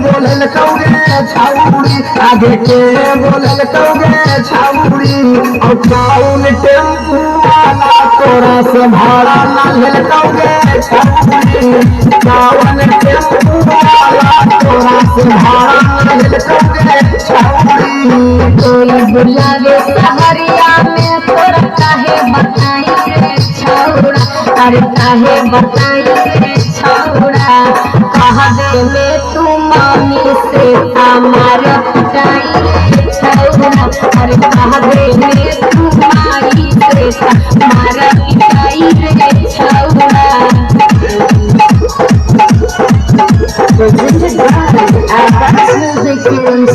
बोलल कौगे छाउड़ी आगे के बोलल कौगे छाउड़ी और कौन टेम्पू वाला तोरा से भाड़ा ना लेल कौगे छाउड़ी कौन टेम्पू वाला तोरा से भाड़ा ना लेल कौगे छाउड़ी कोई बुलावे सहरिया में तोरा काहे बताई रे छौड़ा अरे काहे बताई रे छौड़ा कह दे में तू मामी से हमार पिटाई रे छौड़ा अरे कह दे में तू माई से हमार पिटाई रे छौड़ा Presented by Abbas Music Films.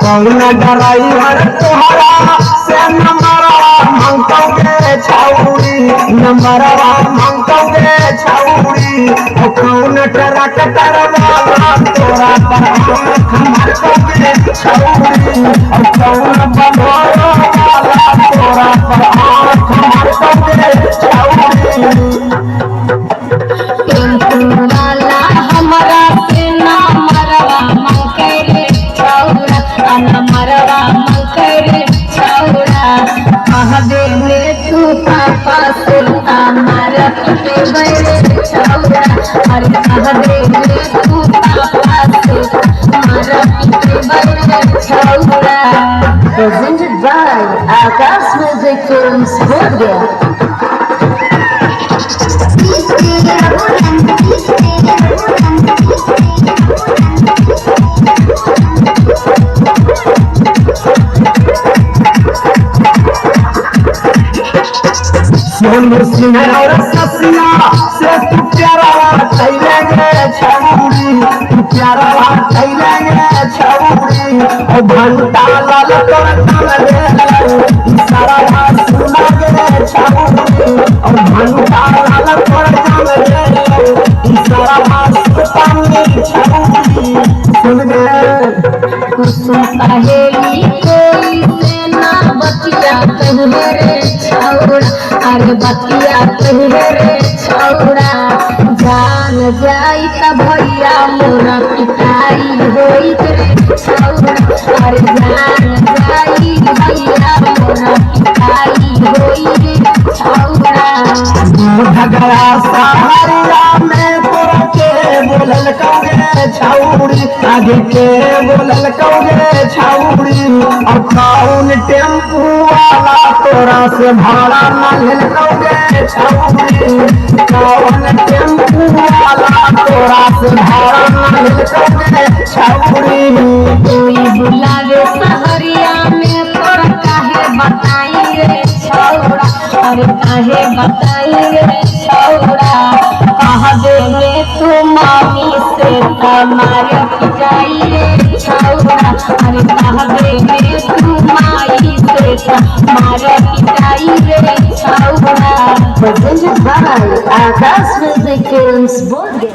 कौन ड्राइवर तोहरा से नंबरवा मांगोगे छाउड़ी नंबरवा मांगोगे छाउड़ी कौन ट्रैक्टर वाला तोरा पर हमार कोगे छाउड़ी कौन बलोरो वाला तोरा पर हमार कोगे छाउड़ी टेम्पू वाला हमारा से ना मरवा मंके रे छौड़ा ना मरवा मंके रे छौड़ा कह दे रे तू पापा से हमार पिटे रे छौड़ा अरे कह दे रे तू पापा से हमार पिटे रे छौड़ा Presented by Abbas Music Films. Sonu Singh और ससिया से तू प्यारा चलेंगे छौड़ी तू प्यारा चलेंगे छौड़ी और घंटा लाल तोर तन दे सारा सुना गे छौड़ी और घंटा लाल तोर तन दे सारा सुतानी छौड़ी सुन गे कुसुम पहेली कोई से ना बतिया कहवे रे छौड़ा अरे बतिया कहवे रे छौड़ा जान जाई त भैया मोरा पिटाई होई रे छौड़ा अरे जान जाई भैया मोरा पिटाई होई रे छौड़ा झगड़ा सहारिया में तोरा के बोलल कौगे छौड़ी आगे के बोलल कौगे छौड़ी और कौन टेम्पू वाला तोरा से भाड़ा ना लेल कौगे छौड़ी कौन टेम्पू वाला तोरा से भाड़ा ना लेल कौगे छौड़ी कोई बुलावे सहरिया में तोरा काहे बताई रे छौड़ा अरे काहे बताई रे छौड़ा कह दे रे तू मामी से हमार पिटाई रे छौड़ा अरे कह दे रे तू माई से हमार पिटाई रे छौड़ा Presented by Abbas Music Films.